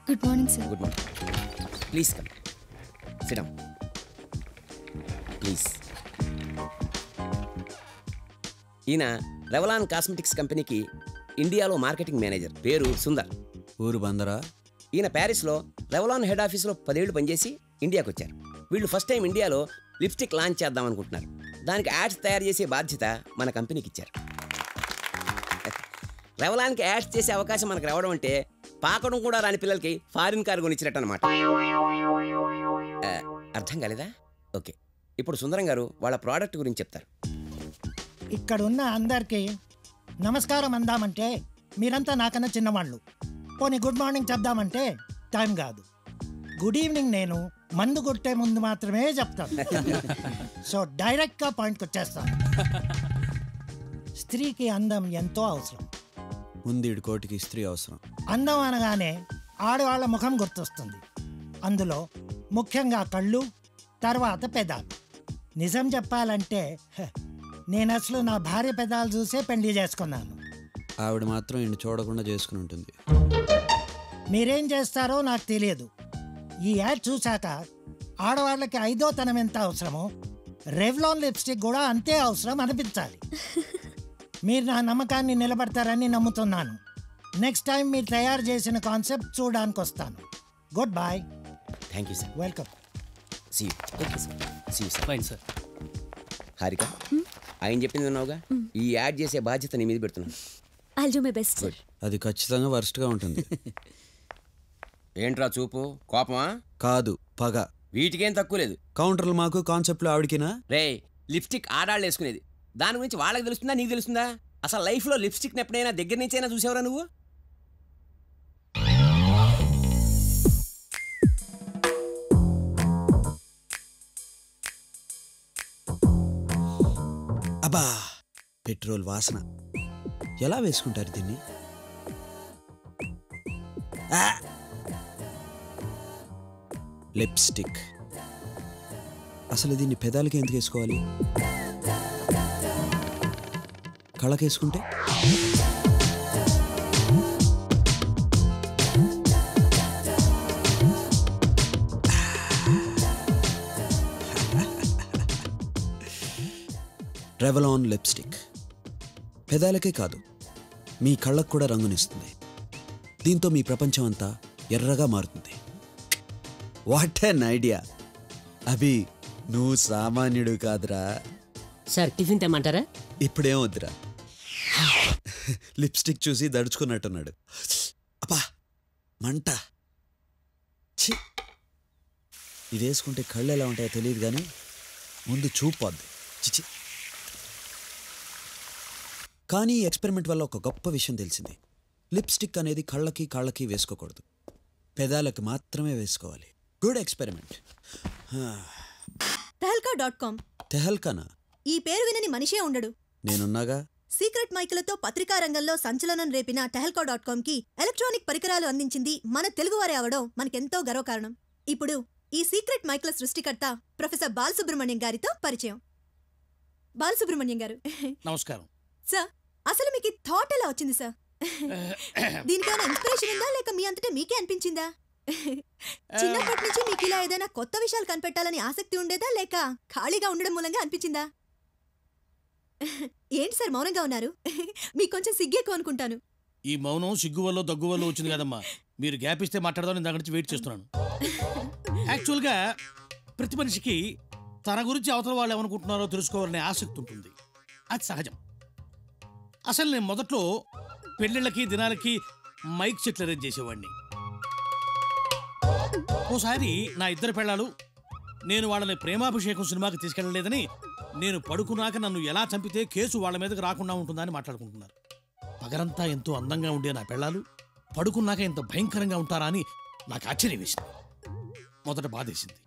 Good morning sir. Good morning. Please come. SIT down please. ఈయన Revlon cosmetics కంపెనీకి ఇండియాలో marketing manager. పేరు సుందర్. ఊరు బందరా. ఈయన ప్యారిస్లో రెవలాన్ హెడ్ ఆఫీస్లో 10 ఏళ్ళు పనిచేసి ఇండియాకి వచ్చారు. వీళ్ళు ఫస్ట్ టైం ఇండియాలో లిప్స్టిక్ లాంచ్ చేద్దాం అనుకుంటున్నారు. దానికి యాడ్స్ తయారు చేసే బాధ్యత మన కంపెనీకి ఇచ్చారు. రెవలాన్కి యాడ్స్ చేసే అవకాశం మనకు రావడం అంటే పాకడం కూడా రాని పిల్లలకి ఫారిన్ కార్ కొనిచ్చినట్టు అనమాట. అర్థం కాలేదా? ఓకే, ఇప్పుడు సుందరం గారు వాళ్ళ ప్రోడక్ట్ గురించి చెప్తారు. ఇక్కడున్న అందరికీ నమస్కారం అందామంటే మీరంతా నాకన్నా చిన్నవాళ్ళు. పోనీ గుడ్ మార్నింగ్ చెప్దామంటే టైం కాదు. గుడ్ ఈవినింగ్ నేను మందు కొట్టే ముందు మాత్రమే చెప్తాను. సో డైరెక్ట్గా పాయింట్కి వచ్చేస్తాను. స్త్రీకి అందం ఎంతో అవసరం. ముందు కోటికి స్త్రీ అవసరం. అందం అనగానే ఆడవాళ్ళ ముఖం గుర్తొస్తుంది. అందులో ముఖ్యంగా కళ్ళు, తర్వాత పెదాలు. నిజం చెప్పాలంటే నేను అసలు నా భార్య పెదాలు చూసే పెళ్లి చేసుకున్నాను. ఆవిడ మాత్రం ఈయన చూడకుండా చేసుకుని ఉంటుంది. మీరేం చేస్తారో నాకు తెలియదు. ఈ యాడ్ చూశాక ఆడవాళ్ళకి 5వ తనం ఎంత అవసరమో రెవ్లాన్ లిప్స్టిక్ కూడా అంతే అవసరం అనిపించాలి. మీరు నా నమ్మకాన్ని నిలబడతారని నమ్ముతున్నాను. నెక్స్ట్ టైం మీరు తయారు చేసిన కాన్సెప్ట్ చూడడానికి వస్తాను. Good bye. Thank you sir. Welcome. See you. Okay sir. See you sir. Fine sir. Harika, ఆయన చెప్పింది విన్నావుగా? ఈ యాడ్ చేసే బాధ్యత నీ మీద పెడుతున్నాను. I'll do my best, sir. అది ఖచ్చితంగా వర్స్ట్గా ఉంటుంది. ఏంట్రా చూపు? కోపమా? కాదు, పగ. వీటికేం తక్కువ లేదు. కౌంటర్లు మాకు, కాన్సెప్ట్లు ఆవిడకినా? రే, లిప్స్టిక్ ఆడాళ్ళు వేసుకునేది. దాని గురించి వాళ్ళకి తెలుస్తుందా, నీకు తెలుస్తుందా? అసలు లైఫ్లో లిప్స్టిక్ ఎప్పుడైనా దగ్గర నుంచైనా చూసావురా నువ్వు? అబ్బా, పెట్రోల్ వాసన. ఎలా వేసుకుంటారు దీన్ని? లిప్స్టిక్. అసలు దీన్ని పెదాలకి ఎందుకు వేసుకోవాలి? కళ్ళకేసుకుంటే? రెవలాన్ లిప్స్టిక్ పెదాలకే కాదు, మీ కళ్ళకు కూడా రంగునిస్తుంది. దీంతో మీ ప్రపంచం అంతా ఎర్రగా మారుతుంది. What an idea! అభి, నువ్వు సామాన్యుడు కాదురా. సార్, టిఫిన్ తెమ్మంటారా? ఇప్పుడేం వద్దురా. లిప్స్టిక్ చూసి దడుచుకున్నట్టున్నాడు. అబ్బా, మంట. ఛీ, ఇది వేసుకుంటే కళ్ళు ఎలా ఉంటాయో తెలియదు కానీ ముందు చూపోద్ది. చిచి. కానీ ఈ ఎక్స్పెరిమెంట్ వల్ల ఒక గొప్ప విషయం తెలిసింది. లిప్స్టిక్ అనేది కళ్ళకి కాళ్ళకి వేసుకోకూడదు, పెదాలకు మాత్రమే వేసుకోవాలి. Good experiment. tehelka.com. తెహల్కానా? ఈ పేరు వినని మనిషే ఉండడు. నేనున్నాగా. సీక్రెట్ మైకులతో పత్రికా రంగంలో సంచలనం రేపిన tehelka.com కి ఎలక్ట్రానిక్ పరికరాలు అందించింది మన తెలుగువారే అవడం మనకెంతో గర్వకారణం. ఇప్పుడు ఈ సీక్రెట్ మైకుల సృష్టికర్త ప్రొఫెసర్ బాలసుబ్రహ్మణ్యం గారితో పరిచయం. బాలసుబ్రహ్మణ్యం గారు, నమస్కారం సార్. అసలు మీకు ఈ థాట్ ఎలా వచ్చింది సార్? దీనికైనా ఇన్స్పిరేషన్ ఉందా, లేక మీ అంతటే మీకే అనిపించిందా? చిన్నప్పటి నుంచి మీకు ఇలా ఏదైనా కొత్త విషయాలు కనిపెట్టాలని ఆసక్తి ఉండేదా, లేక ఖాళీగా ఉండడం మూలంగా అనిపించిందా? ఏంటి సార్ మౌనంగా ఉన్నారు? మీకు కొంచెం సిగ్గెక్కువ అనుకుంటాను. ఈ మౌనం సిగ్గు వల్ల దగ్గు వల్ల వచ్చింది కదమ్మా. మీరు గ్యాప్ ఇస్తే మాట్లాడదాం, నేను దగ్గర నుంచి వెయిట్ చేస్తున్నాను. యాక్చువల్గా ప్రతి మనిషికి తన గురించి అవతల వాళ్ళు ఏమనుకుంటున్నారో తెలుసుకోవాలనే ఆసక్తి ఉంటుంది. అది సహజం. అసలు నేను మొదట్లో పెళ్ళిళ్ళకి దినాలకి మైక్ సెట్లు అరేంజ్ చేసేవాడిని. ఓసారి నా ఇద్దరు పెళ్ళాలు నేను వాళ్ళని ప్రేమాభిషేకం సినిమాకి తీసుకెళ్ళలేదని, నేను పడుకున్నాక నన్ను ఎలా చంపితే కేసు వాళ్ళ మీదకి రాకుండా ఉంటుందా అని మాట్లాడుకుంటున్నారు. పగలంతా ఎంతో అందంగా ఉండే నా పెళ్ళాలు పడుకున్నాక ఎంత భయంకరంగా ఉంటారా అని నాకు ఆశ్చర్యం వేసింది. మొదట బాధేసింది,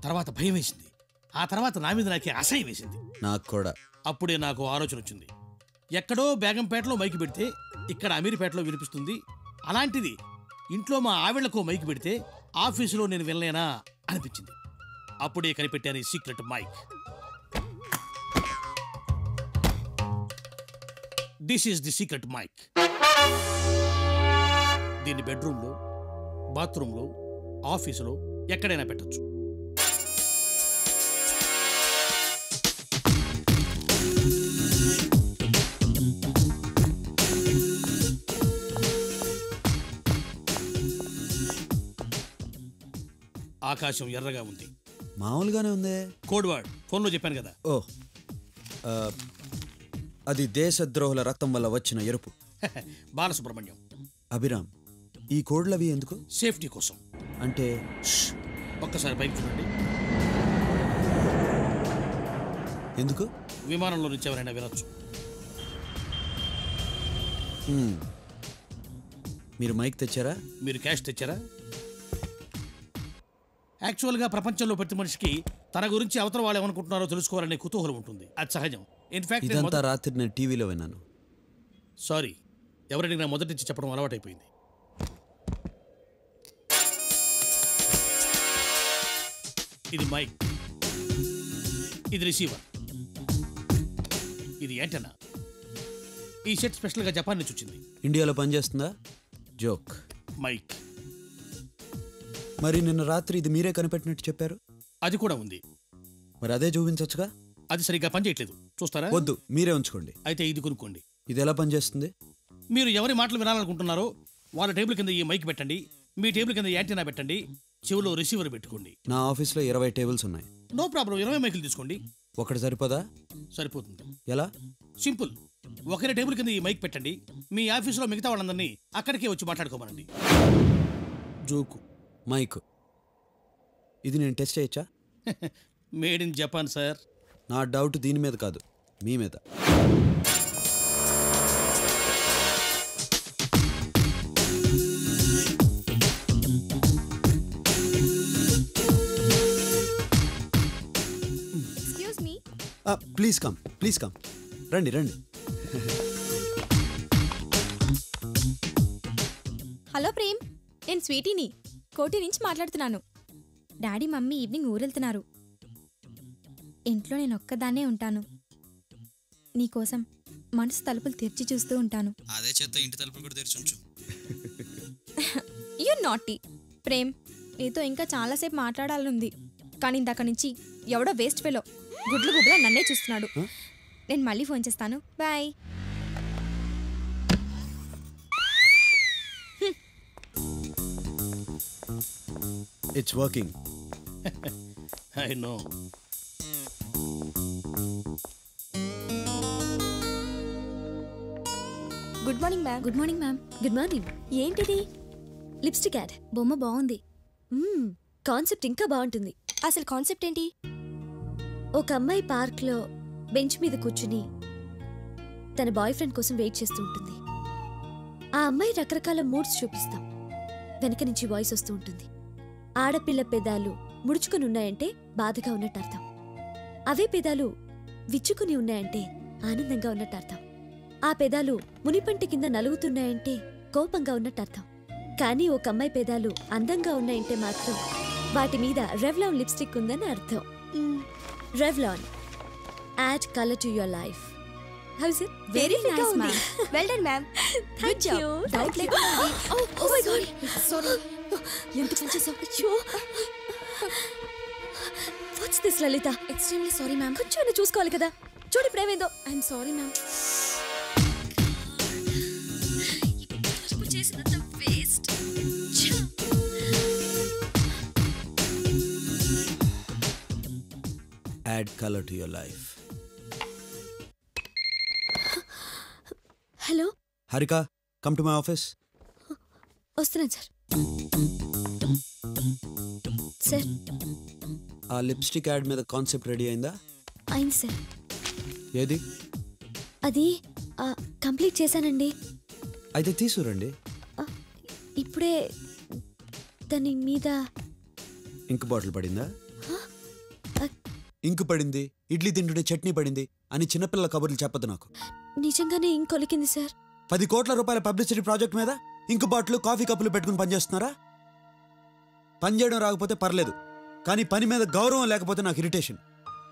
తర్వాత భయం వేసింది, ఆ తర్వాత నా మీద నాకే అసహ్యం వేసింది. నాకు కూడా. అప్పుడే నాకు ఆలోచన వచ్చింది. ఎక్కడో బేగంపేటలో మైకి పెడితే ఇక్కడ అమీర్పేటలో వినిపిస్తుంది. అలాంటిది ఇంట్లో మా ఆవిళ్లకు మైకి పెడితే ఆఫీసులో నేను వినలేనా అనిపించింది. అప్పుడే కనిపెట్టాను ఈ secret mic. This is the secret mic. దీన్ని బెడ్రూమ్లో, బాత్రూంలో, ఆఫీసులో, ఎక్కడైనా పెట్టొచ్చు. ఆకాశం ఎర్రగా ఉంది. మామూలుగానే ఉందే. కోడ్ వర్డ్ ఫోన్లో చెప్పాను కదా. ఓ అది దేశద్రోహుల రక్తం వల్ల వచ్చిన ఎరుపు. బాలసుబ్రహ్మణ్యం. అభిరామ్, ఈ కోడ్లవి ఎందుకు? సేఫ్టీ కోసం. అంటే ఒక్కసారి పైకి చూడండి. ఎందుకు? విమానంలో నుంచి ఎవరైనా వినొచ్చు. మీరు మైక్ తెచ్చారా? మీరు క్యాష్ తెచ్చారా? యాక్చువల్గా ప్రపంచంలో ప్రతి మనిషికి తన గురించి అవతల వాళ్ళు ఏమనుకుంటున్నారో తెలుసుకోవాలనే కుతూహలం ఉంటుంది. అది సహజం. ఇన్ఫాక్ట్ ఇదంతా రాత్రి నేను టీవీలో విన్నాను. సారీ, ఎవరైనా నా మొదటి నుంచి చెప్పడం అలవాటైపోయింది. ఇది మైక్, ఇది రిసీవర్, ఇది యాంటెన్నా. ఈ సెట్ స్పెషల్గా జపాన్ నుంచి వచ్చింది. ఇండియాలో పనిచేస్తుందా? జోక్. మైక్. మరి నిన్న రాత్రి ఇది మీరే కనిపెట్టినట్టు చెప్పారు. అది కూడా ఉంది. మరి అదే చూపించొచ్చుగా. అది సరిగ్గా పనిచేయట్లేదు. చూస్తారా? వద్దు, మీరే ఉంచుకోండి. అయితే ఇది కొనుక్కోండి. ఇది ఎలా పనిచేస్తుంది? మీరు ఎవరి మాటలు వినాలనుకుంటున్నారో వాళ్ళ టేబుల్ కింద ఈ మైక్ పెట్టండి, మీ టేబుల్ కింద యాంటీనా పెట్టండి, చెవిలో రిసీవర్ పెట్టుకోండి. నా ఆఫీస్లో 20 టేబుల్స్ ఉన్నాయి. నో ప్రాబ్లం, 20 మైకులు తీసుకోండి. ఒకటి సరిపోదా? సరిపోతుంది. ఎలా? సింపుల్. ఒకరి టేబుల్ కింద ఈ మైక్ పెట్టండి, మీ ఆఫీసులో మిగతా వాళ్ళందరినీ అక్కడికే వచ్చి మాట్లాడుకోమనండి. జోకు. మైక్. ఇది నేను టెస్ట్ చేయొచ్చా? Made in Japan sir. నా డౌట్ దీని మీద కాదు, మీ మీద. Excuse me. Please come, please come. రండి రండి. హలో ప్రేమ్, నేను స్వీటీని కోటి నుంచి మాట్లాడుతున్నాను. డాడీ మమ్మీ ఈవినింగ్ ఊరెళ్తున్నారు. ఇంట్లో నేను ఒక్కదాన్నే ఉంటాను. నీకోసం మనసు తలుపులు తెరిచి చూస్తూ ఉంటాను. అదే చేత ఇంటి తలుపులు కూడా తెరిచి ఉంచు. You naughty. ప్రేమ్, నీతో ఇంకా చాలాసేపు మాట్లాడాలనుంది, కానీ ఇందాక నుంచి ఎవడో వేస్ట్ ఫెలో గుడ్లు గుడ్లా నన్నే చూస్తున్నాడు. నేను మళ్ళీ ఫోన్ చేస్తాను. Bye. It's working. I know. Good morning ma'am. Good morning ma'am. Good morning. ఏంటిది? Lipstick ad. బొమ్మ బాగుంది. కాన్సెప్ట్ ఇంకా బాగుంటుంది. అసలు కాన్సెప్ట్ ఏంటి? ఒక అమ్మాయి పార్క్లో బెంచ్ మీద కూర్చుని తన బాయ్ ఫ్రెండ్ కోసం వెయిట్ చేస్తూ ఉంటుంది. ఆ అమ్మాయి రకరకాల మూడ్స్ చూపిస్తాం. వెనక నుంచి వాయిస్ వస్తూ ఉంటుంది. ఆడపిల్ల పెదాలు ముడుచుకుని ఉన్నాయంటే బాధగా ఉన్నట్టు అర్థం. అవే పెదాలు విచ్చుకుని ఉన్నాయంటే ఆనందంగా ఉన్నట్టు అర్థం. ఆ పెదాలు మునిపంటి కింద నలుగుతున్నాయంటే కోపంగా ఉన్నట్టు అర్థం. కానీ ఒక అమ్మాయి పెదాలు అందంగా ఉన్నాయంటే మాత్రం వాటి మీద రెవ్లాన్ లిప్స్టిక్ ఉందని అర్థం. Revlon, add colour to your life. How is it? Very nice, ma'am. Well done, ma'am. Thank you. Doubt lekkunda. Oh my God. Sorry. Entu panchesavu. What's this, Lalita? Extremely sorry, ma'am. కొంచెం చూసుకోవాలి కదా. చూడు ప్రేమేందో. I'm sorry, ma'am. ఇప్పుడు చేసినంత waste. Add color to your life. Hello Harika, come to my office. వస్తున్నాను sir. Sir, ఆ lipstick add మీద concept ready అయిందా? అయింది సార్. ఏది? అది కంప్లీట్ చేశానండి. అయితే తీసుకురండి. ఇప్పుడే దాని మీద ఇంక్ బాటిల్ పడిందా? ఇంకు పడింది, ఇడ్లీ తింటుంటే చట్నీ పడింది అని చిన్నపిల్లల కబుర్లు చెప్పదు నాకు. నిజంగానే ఇంకొలికింది సార్. 10 కోట్ల రూపాయల పబ్లిసిటీ ప్రాజెక్ట్ మీద ఇంకు బాటిల్, కాఫీ కప్పులు పెట్టుకుని పనిచేస్తున్నారా? పని చేయడం రాకపోతే పర్లేదు, కానీ పని మీద గౌరవం లేకపోతే నాకు ఇరిటేషన్.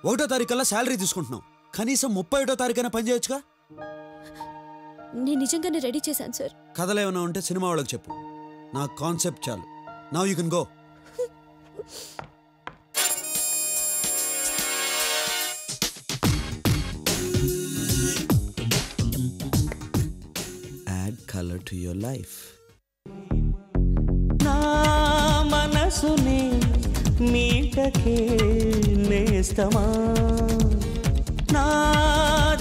1వ తారీఖుల్లా శాలరీ తీసుకుంటున్నాం, కనీసం 31వ తారీఖైనా పని చేయొచ్చుగా. నేను నిజంగానే రెడీ చేశాను సార్. కథలు ఏమైనా ఉంటే సినిమా వాళ్ళకి చెప్పు, నా కాన్సెప్ట్ చాలు. Now you can go. Add color to your life. నా మనసునే మీటకే నేస్తమా, నా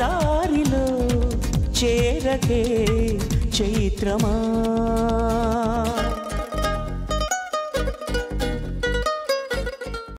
దారిలో చేరకే చైత్రమా.